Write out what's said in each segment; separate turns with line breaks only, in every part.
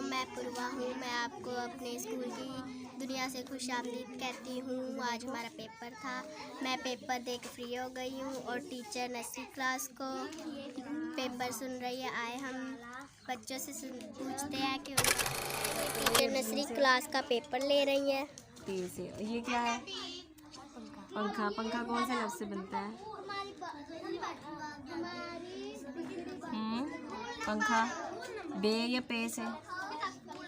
मैं पूर्वा हूँ। मैं आपको अपने स्कूल की दुनिया से खुशामदीद कहती हूँ। आज हमारा पेपर था। मैं पेपर दे के फ्री हो गई हूँ और टीचर नर्सरी क्लास को पेपर सुन रही है। आए हम बच्चों से पूछते हैं कि टीचर नर्सरी क्लास का पेपर ले रही है।
ये क्या है? पंखा। पंखा कौन से लफ्ज़ से बनता है? पंखा बे या पे से?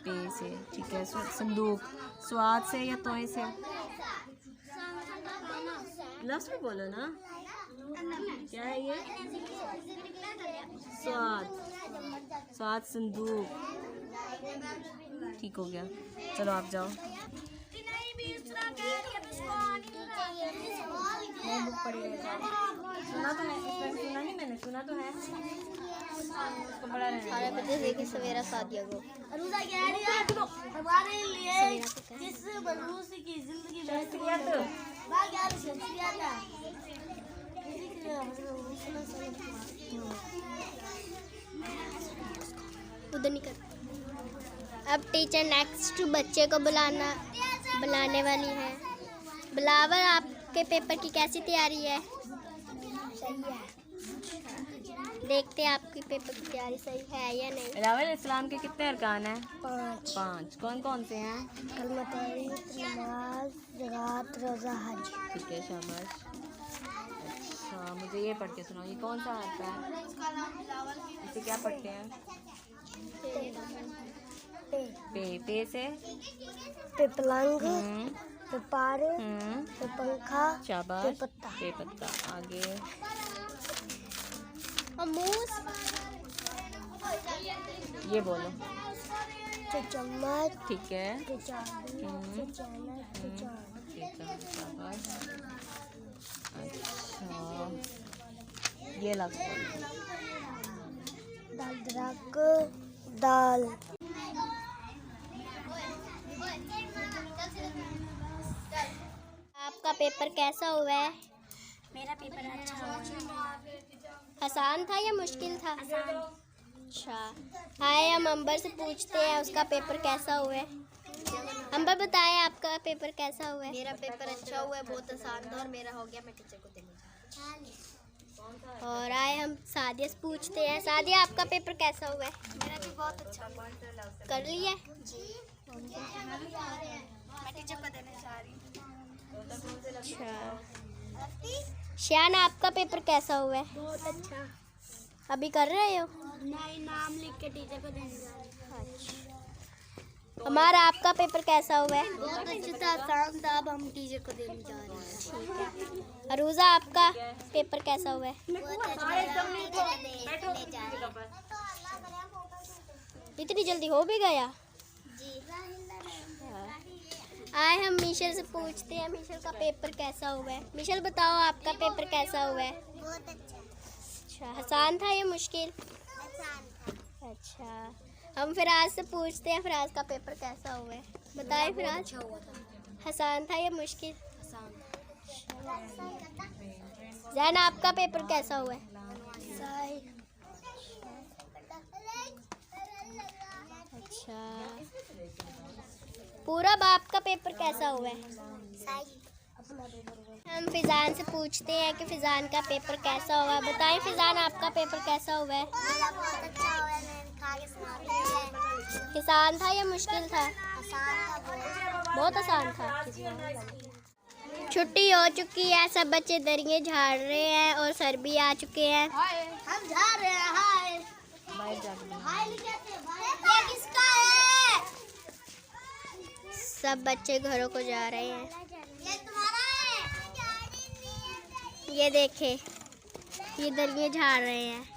पे से, ठीक है। संदूक स्वाद से या तोय से? लफ्ज़ में बोलो ना, क्या है ये? स्वाद। स्वाद संदूक, ठीक हो गया। चलो आप जाओ। सुना तो है, सुना नहीं मैंने, सुना तो है। उसको बड़ा
सारे बच्चे देखिए सवेरा सादिया को
हमारे लिए जिस बलूस की जिंदगी
उधर निकल। अब टीचर नेक्स्ट बच्चे को बुलाने वाली है। बिलावल, आपके पेपर की कैसी तैयारी है?
सही है।
देखते हैं आपकी पेपर की तैयारी सही है या नहीं।
बिलावल, इस्लाम के कितने अरकान हैं?
5।
5। कौन कौन से हैं?
कलमा तौहीद, नमाज, ज़कात, रोज़ा, हज।
ठीक है, शाबाश। अच्छा, मुझे ये पढ़ के सुनाओ। ये कौन सा हर्फ है? इसे क्या पढ़ते हैं? पे। पे से?
पे पलंग, पे पार,
हम्म,
पे पंखा,
शाबाश।
पे पत्ता।
पे पत्ता। आगे?
और मूस?
ये बोलो।
पे चम्मच,
ठीक है।
पे चाबी, पे चैनल, पे चार।
ठीक है, शाबाश। अच्छा, ये लफ्ज़ बोलो।
दाल दरक, दाल।
आपका पेपर कैसा हुआ है?
मेरा पेपर अच्छा हुआ।
आसान था या मुश्किल था? अच्छा, आए हम अंबर से पूछते हैं उसका पेपर कैसा हुआ है। अंबर, बताए आपका पेपर कैसा हुआ है?
मेरा पेपर अच्छा हुआ है, बहुत आसान था और मेरा हो गया। मैं टीचर को देने जा रही हूँ।
और आए हम सादिया से पूछते हैं। सादिया, आपका पेपर कैसा हुआ है?
मेरा भी बहुत अच्छा हुआ।
कर लिया?
मैं टीचर को देने जा रही हूँ।
अच्छा, श्यान, आपका पेपर कैसा हुआ है?
बहुत अच्छा।
अभी कर रहे हो?
नहीं, नाम लिख के टीचर को देने जा रही
अच्छा। हमारा आपका पेपर कैसा हुआ है?
बहुत अच्छा था, आसान था। अब हम टीचर को देने जा रहे हैं।
ठीक है। अरूजा, आपका पेपर कैसा हुआ है? इतनी जल्दी हो भी गया? आए हम मिशेल से पूछते हैं मिशेल का पेपर कैसा हुआ है। मिशेल, बताओ आपका पेपर कैसा हुआ है?
बहुत अच्छा।
अच्छा, आसान था या मुश्किल? अच्छा, हम फिराज से पूछते हैं फिराज का पेपर कैसा हुआ है। बताएं फिराज।
अच्छा हुआ था।
आसान था या मुश्किल?
आसान।
जैन, आपका पेपर कैसा हुआ है? अच्छा, पूरा बाप का पेपर कैसा हुआ है? हम फिजान से पूछते हैं कि फिजान का पेपर कैसा हुआ है। बताएं फिजान, आपका पेपर कैसा हुआ है?
मेरा बहुत अच्छा हुआ है। मैंने खा के सुना दिया है।
आसान था या मुश्किल था?
आसान था
बहुत आसान था। छुट्टी हो चुकी है, सब बच्चे दरिये झाड़ रहे हैं और सर भी आ चुके हैं।
हम जा रहे हैं। हाय
बाहर जाके
हाय लिखते हैं। ये किसका है?
सब बच्चे घरों को जा रहे हैं।
ये तुम्हारा है।
ये देखे, ये दरिये झाड़ रहे हैं।